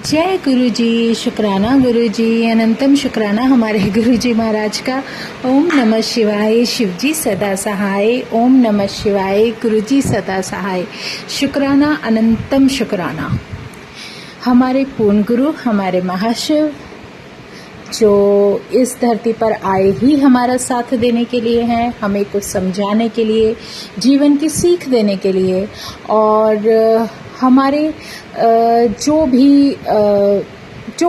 जय गुरु जी, शुक्राना गुरु जी, अनंतम शुक्राना हमारे गुरु जी महाराज का। ओम नमः शिवाय, शिव जी सदा सहाय। ओम नमः शिवाय, गुरु जी सदा सहाय। शुक्राना, अनंतम शुक्राना हमारे पूर्ण गुरु, हमारे महाशिव, जो इस धरती पर आए ही हमारा साथ देने के लिए हैं, हमें कुछ समझाने के लिए, जीवन की सीख देने के लिए, और हमारे जो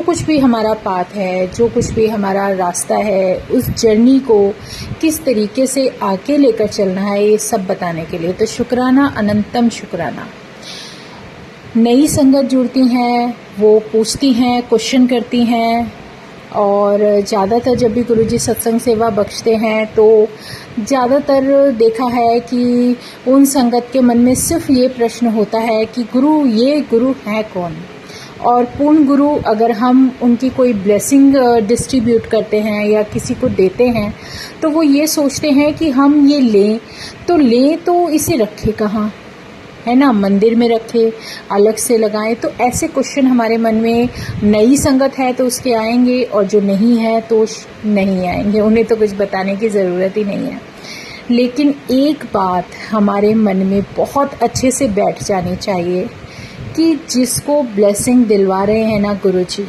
कुछ भी हमारा पाथ है, जो कुछ भी हमारा रास्ता है, उस जर्नी को किस तरीके से आगे लेकर चलना है, ये सब बताने के लिए। तो शुक्राना, अनंतम शुक्राना। नई संगत जुड़ती हैं, वो पूछती हैं, क्वेश्चन करती हैं, और ज़्यादातर जब भी गुरुजी सत्संग सेवा बख्शते हैं तो ज़्यादातर देखा है कि उन संगत के मन में सिर्फ ये प्रश्न होता है कि ये गुरु है कौन। और पूर्ण गुरु अगर हम उनकी कोई ब्लेसिंग डिस्ट्रीब्यूट करते हैं या किसी को देते हैं तो वो ये सोचते हैं कि हम ये लें तो इसे रखें कहाँ, है ना, मंदिर में रखे, अलग से लगाएं। तो ऐसे क्वेश्चन हमारे मन में, नई संगत है तो उसके आएंगे, और जो नहीं है तो नहीं आएंगे, उन्हें तो कुछ बताने की ज़रूरत ही नहीं है। लेकिन एक बात हमारे मन में बहुत अच्छे से बैठ जानी चाहिए कि जिसको ब्लेसिंग दिलवा रहे हैं ना गुरुजी,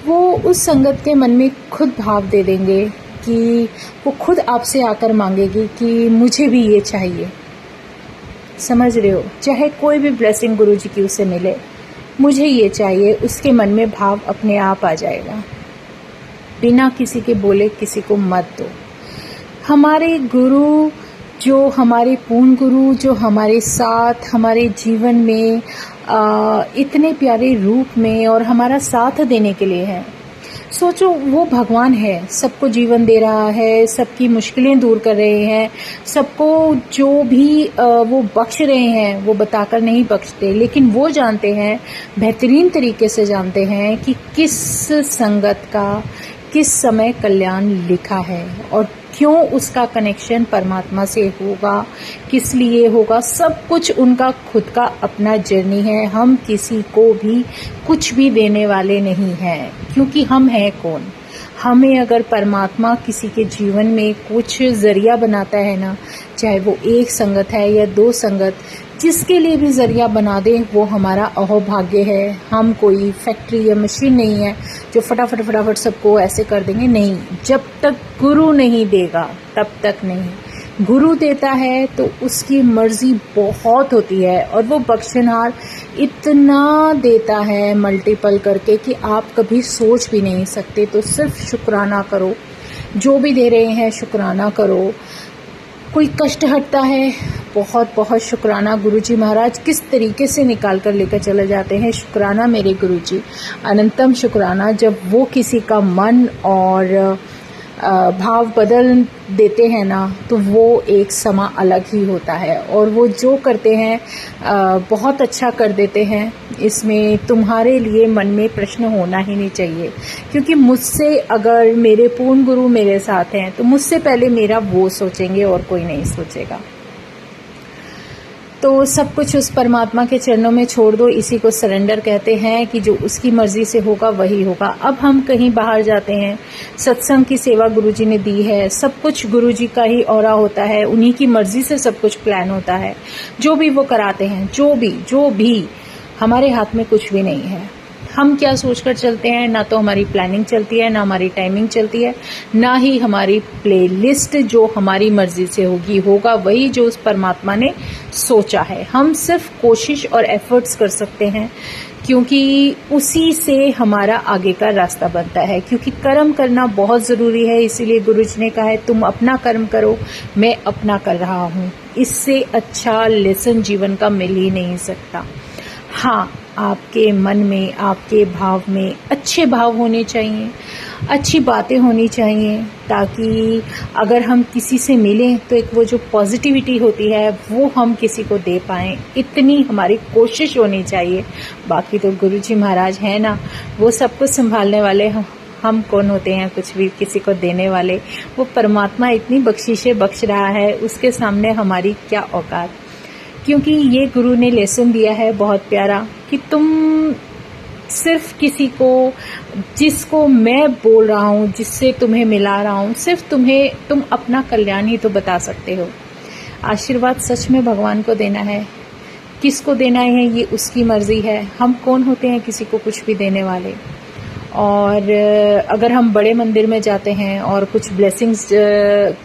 वो उस संगत के मन में खुद भाव दे देंगे कि वो खुद आपसे आकर मांगेगी कि मुझे भी ये चाहिए। समझ रहे हो, चाहे कोई भी ब्लेसिंग गुरुजी की उसे मिले, मुझे ये चाहिए, उसके मन में भाव अपने आप आ जाएगा, बिना किसी के बोले किसी को मत दो। हमारे गुरु, जो हमारे पूर्ण गुरु, जो हमारे साथ हमारे जीवन में इतने प्यारे रूप में और हमारा साथ देने के लिए है। सोचो, वो भगवान है, सबको जीवन दे रहा है, सबकी मुश्किलें दूर कर रहे हैं, सबको जो भी वो बख्श रहे हैं वो बताकर नहीं बख्शते, लेकिन वो जानते हैं, बेहतरीन तरीके से जानते हैं कि किस संगत का किस समय कल्याण लिखा है और क्यों उसका कनेक्शन परमात्मा से होगा, किस लिए होगा। सब कुछ उनका खुद का अपना जर्नी है। हम किसी को भी कुछ भी देने वाले नहीं हैं, क्योंकि हम हैं कौन। हमें अगर परमात्मा किसी के जीवन में कुछ जरिया बनाता है ना, चाहे वो एक संगत है या दो संगत, जिसके लिए भी जरिया बना दे, वो हमारा अहोभाग्य है। हम कोई फैक्ट्री या मशीन नहीं है जो फटाफट सबको ऐसे कर देंगे, नहीं। जब तक गुरु नहीं देगा तब तक नहीं। गुरु देता है तो उसकी मर्जी बहुत होती है, और वो बख्शनहार इतना देता है मल्टीपल करके कि आप कभी सोच भी नहीं सकते। तो सिर्फ शुक्राना करो, जो भी दे रहे हैं शुक्राना करो। कोई कष्ट हटता है, बहुत बहुत शुक्राना। गुरुजी महाराज किस तरीके से निकाल कर लेकर चले जाते हैं। शुक्राना मेरे गुरुजी, अनंतम शुक्राना। जब वो किसी का मन और भाव बदल देते हैं ना, तो वो एक समा अलग ही होता है, और वो जो करते हैं बहुत अच्छा कर देते हैं। इसमें तुम्हारे लिए मन में प्रश्न होना ही नहीं चाहिए, क्योंकि मुझसे अगर मेरे पूर्ण गुरु मेरे साथ हैं तो मुझसे पहले मेरा वो सोचेंगे और कोई नहीं सोचेगा। तो सब कुछ उस परमात्मा के चरणों में छोड़ दो। इसी को सरेंडर कहते हैं कि जो उसकी मर्जी से होगा वही होगा। अब हम कहीं बाहर जाते हैं, सत्संग की सेवा गुरुजी ने दी है, सब कुछ गुरुजी का ही औरा होता है, उन्हीं की मर्जी से सब कुछ प्लान होता है। जो भी वो कराते हैं, जो भी हमारे हाथ में कुछ भी नहीं है। हम क्या सोचकर चलते हैं, ना तो हमारी प्लानिंग चलती है, ना हमारी टाइमिंग चलती है, ना ही हमारी प्लेलिस्ट जो हमारी मर्जी से होगा वही जो उस परमात्मा ने सोचा है। हम सिर्फ कोशिश और एफर्ट्स कर सकते हैं, क्योंकि उसी से हमारा आगे का रास्ता बनता है। क्योंकि कर्म करना बहुत ज़रूरी है, इसीलिए गुरुजी ने कहा है तुम अपना कर्म करो, मैं अपना कर रहा हूँ। इससे अच्छा लेसन जीवन का मिल ही नहीं सकता। हाँ, आपके मन में, आपके भाव में अच्छे भाव होने चाहिए, अच्छी बातें होनी चाहिए, ताकि अगर हम किसी से मिलें तो एक वो जो पॉजिटिविटी होती है वो हम किसी को दे पाएं, इतनी हमारी कोशिश होनी चाहिए। बाकी तो गुरुजी महाराज हैं ना, वो सब कुछ संभालने वाले। हम कौन होते हैं कुछ भी किसी को देने वाले। वो परमात्मा इतनी बख्शिशें बख्श रहा है, उसके सामने हमारी क्या औकात। क्योंकि ये गुरु ने लेसन दिया है बहुत प्यारा कि तुम सिर्फ किसी को, जिसको मैं बोल रहा हूँ, जिससे तुम्हें मिला रहा हूँ, सिर्फ तुम अपना कल्याण ही तो बता सकते हो। आशीर्वाद सच में भगवान को देना है, किसको देना है ये उसकी मर्जी है। हम कौन होते हैं किसी को कुछ भी देने वाले। और अगर हम बड़े मंदिर में जाते हैं और कुछ ब्लेसिंग्स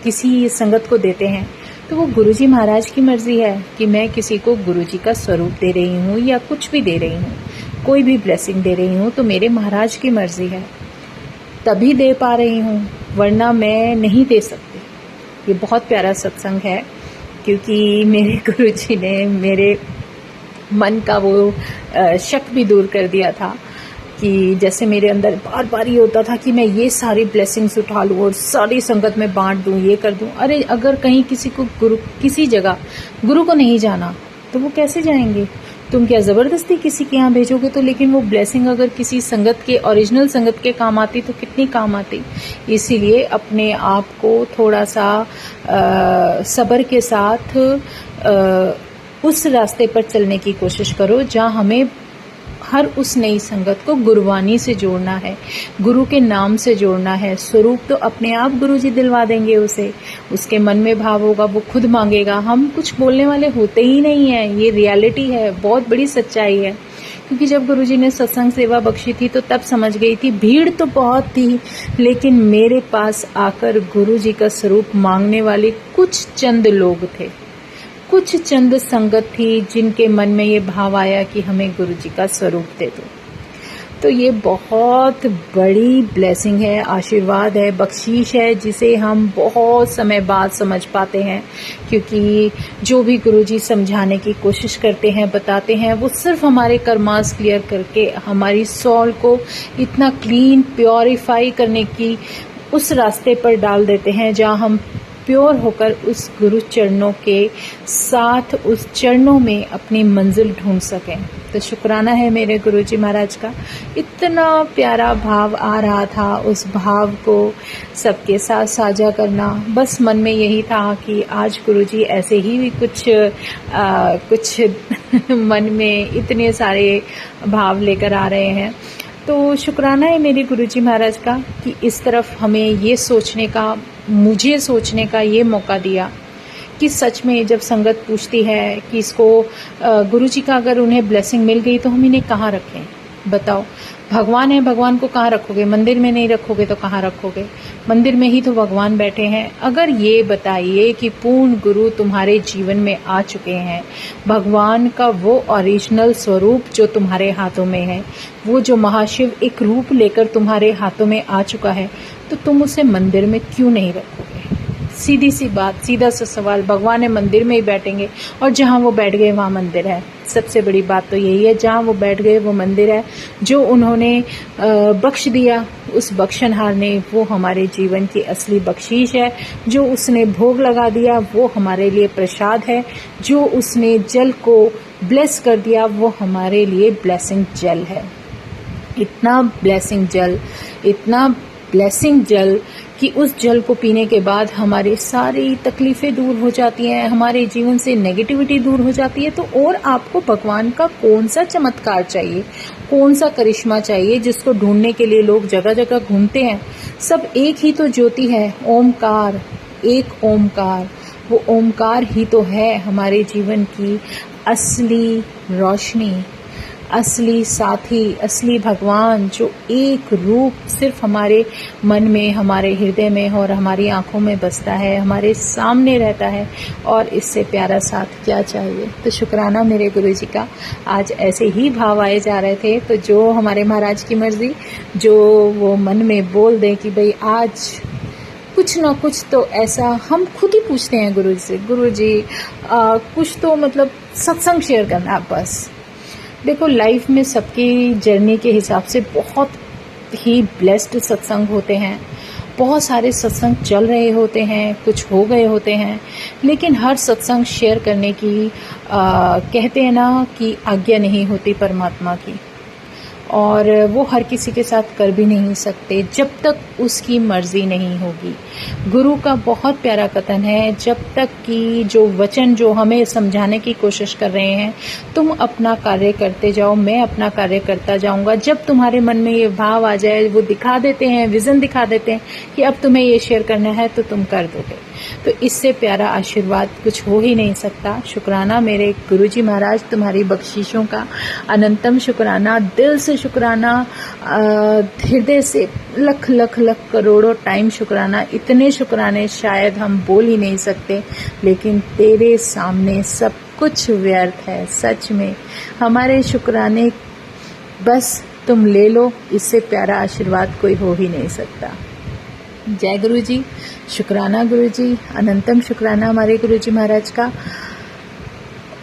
किसी संगत को देते हैं तो वो गुरुजी महाराज की मर्जी है कि मैं किसी को गुरुजी का स्वरूप दे रही हूँ या कुछ भी दे रही हूँ, कोई भी ब्लेसिंग दे रही हूँ तो मेरे महाराज की मर्जी है, तभी दे पा रही हूँ, वरना मैं नहीं दे सकती। ये बहुत प्यारा सत्संग है, क्योंकि मेरे गुरुजी ने मेरे मन का वो शक भी दूर कर दिया था कि जैसे मेरे अंदर बार बार ये होता था कि मैं ये सारी ब्लेसिंग्स उठा लूँ और सारी संगत में बांट दूँ, ये कर दूँ। अरे अगर कहीं किसी को किसी जगह गुरु को नहीं जाना तो वो कैसे जाएंगे? तुम क्या ज़बरदस्ती किसी के यहाँ भेजोगे? तो लेकिन वो ब्लेसिंग अगर किसी संगत के, ओरिजिनल संगत के काम आती तो कितनी काम आती। इसीलिए अपने आप को थोड़ा सा सब्र के साथ उस रास्ते पर चलने की कोशिश करो जहाँ हमें हर उस नई संगत को गुरुवाणी से जोड़ना है, गुरु के नाम से जोड़ना है। स्वरूप तो अपने आप गुरुजी दिलवा देंगे उसे, उसके मन में भाव होगा, वो खुद मांगेगा। हम कुछ बोलने वाले होते ही नहीं है, ये रियलिटी है, बहुत बड़ी सच्चाई है। क्योंकि जब गुरुजी ने सत्संग सेवा बख्शी थी तो तब समझ गई थी, भीड़ तो बहुत थी लेकिन मेरे पास आकर गुरुजी का स्वरूप मांगने वाले कुछ चंद लोग थे, कुछ चंद संगत थी जिनके मन में ये भाव आया कि हमें गुरुजी का स्वरूप दे दो। तो ये बहुत बड़ी ब्लेसिंग है, आशीर्वाद है, बख्शीश है, जिसे हम बहुत समय बाद समझ पाते हैं। क्योंकि जो भी गुरुजी समझाने की कोशिश करते हैं, बताते हैं, वो सिर्फ हमारे कर्मास क्लियर करके हमारी सोल को इतना क्लीन, प्योरीफाई करने की उस रास्ते पर डाल देते हैं जहाँ हम प्योर होकर उस गुरु चरणों के साथ, उस चरणों में अपनी मंजिल ढूंढ सकें। तो शुक्राना है मेरे गुरुजी महाराज का। इतना प्यारा भाव आ रहा था, उस भाव को सबके साथ साझा करना। बस मन में यही था कि आज गुरुजी ऐसे ही भी कुछ मन में इतने सारे भाव लेकर आ रहे हैं। तो शुक्राना है मेरे गुरुजी महाराज का कि इस तरफ हमें ये सोचने का, मुझे सोचने का ये मौका दिया कि सच में जब संगत पूछती है कि इसको गुरुजी का अगर उन्हें ब्लेसिंग मिल गई तो हम इन्हें कहाँ रखें? बताओ, भगवान है, भगवान को कहाँ रखोगे? मंदिर में नहीं रखोगे तो कहाँ रखोगे? मंदिर में ही तो भगवान बैठे हैं। अगर ये बताइए कि पूर्ण गुरु तुम्हारे जीवन में आ चुके हैं, भगवान का वो ओरिजिनल स्वरूप जो तुम्हारे हाथों में है, वो जो महाशिव एक रूप लेकर तुम्हारे हाथों में आ चुका है, तो तुम उसे मंदिर में क्यों नहीं रखोगे? सीधी सी बात, सीधा सा सवाल। भगवान है, मंदिर में ही बैठेंगे और जहाँ वो बैठ गए वहाँ मंदिर है। सबसे बड़ी बात तो यही है, जहाँ वो बैठ गए वो मंदिर है। जो उन्होंने बख्श दिया, उस बख्शनहार ने, वो हमारे जीवन की असली बख्शीश है। जो उसने भोग लगा दिया वो हमारे लिए प्रसाद है। जो उसने जल को ब्लेस कर दिया वो हमारे लिए ब्लेसिंग जल है। इतना ब्लेसिंग जल, इतना ब्लेसिंग जल कि उस जल को पीने के बाद हमारी सारी तकलीफें दूर हो जाती हैं, हमारे जीवन से नेगेटिविटी दूर हो जाती है। तो और आपको भगवान का कौन सा चमत्कार चाहिए, कौन सा करिश्मा चाहिए जिसको ढूंढने के लिए लोग जगह जगह घूमते हैं? सब एक ही तो ज्योति है, ओमकार, एक ओमकार। वो ओमकार ही तो है हमारे जीवन की असली रोशनी, असली साथी, असली भगवान, जो एक रूप सिर्फ हमारे मन में, हमारे हृदय में और हमारी आंखों में बसता है, हमारे सामने रहता है। और इससे प्यारा साथ क्या चाहिए? तो शुक्राना मेरे गुरुजी का। आज ऐसे ही भाव आए जा रहे थे, तो जो हमारे महाराज की मर्जी, जो वो मन में बोल दें कि भाई आज कुछ ना कुछ तो ऐसा, हम खुद ही पूछते हैं गुरुजी से, गुरुजी कुछ तो मतलब सत्संग शेयर करना। बस देखो, लाइफ में सबकी जर्नी के हिसाब से बहुत ही ब्लेस्ड सत्संग होते हैं, बहुत सारे सत्संग चल रहे होते हैं, कुछ हो गए होते हैं, लेकिन हर सत्संग शेयर करने की कहते हैं ना कि आज्ञा नहीं होती परमात्मा की। और वो हर किसी के साथ कर भी नहीं सकते जब तक उसकी मर्जी नहीं होगी। गुरु का बहुत प्यारा कथन है, जब तक कि जो वचन जो हमें समझाने की कोशिश कर रहे हैं, तुम अपना कार्य करते जाओ, मैं अपना कार्य करता जाऊंगा। जब तुम्हारे मन में ये भाव आ जाए, वो दिखा देते हैं, विजन दिखा देते हैं कि अब तुम्हें ये शेयर करना है, तो तुम कर दोगे। तो इससे प्यारा आशीर्वाद कुछ हो ही नहीं सकता। शुक्राना मेरे गुरुजी महाराज, तुम्हारी बख्शिशों का अनंतम शुक्राना, दिल से शुक्राना, हृदय से लख लख लख करोड़ों टाइम शुक्राना। इतने शुक्राने शायद हम बोल ही नहीं सकते, लेकिन तेरे सामने सब कुछ व्यर्थ है। सच में हमारे शुक्राने बस तुम ले लो, इससे प्यारा आशीर्वाद कोई हो ही नहीं सकता। जय गुरु जी, शुक्राना गुरु जी, अनंतम शुक्राना हमारे गुरु जी महाराज का।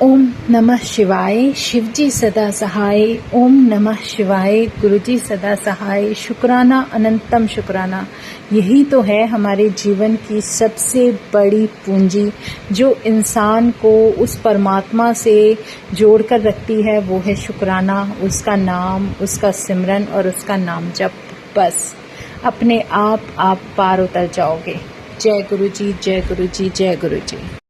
ओम नमः शिवाय, शिव जी सदा सहाय। ओम नमः शिवाय, गुरु जी सदा सहाय। शुक्राना, अनंतम शुक्राना। यही तो है हमारे जीवन की सबसे बड़ी पूंजी, जो इंसान को उस परमात्मा से जोड़कर रखती है, वो है शुक्राना। उसका नाम, उसका सिमरन और उसका नाम जप। बस अपने आप पार उतर जाओगे। जय गुरु जी, जय गुरु जी, जय गुरु जी।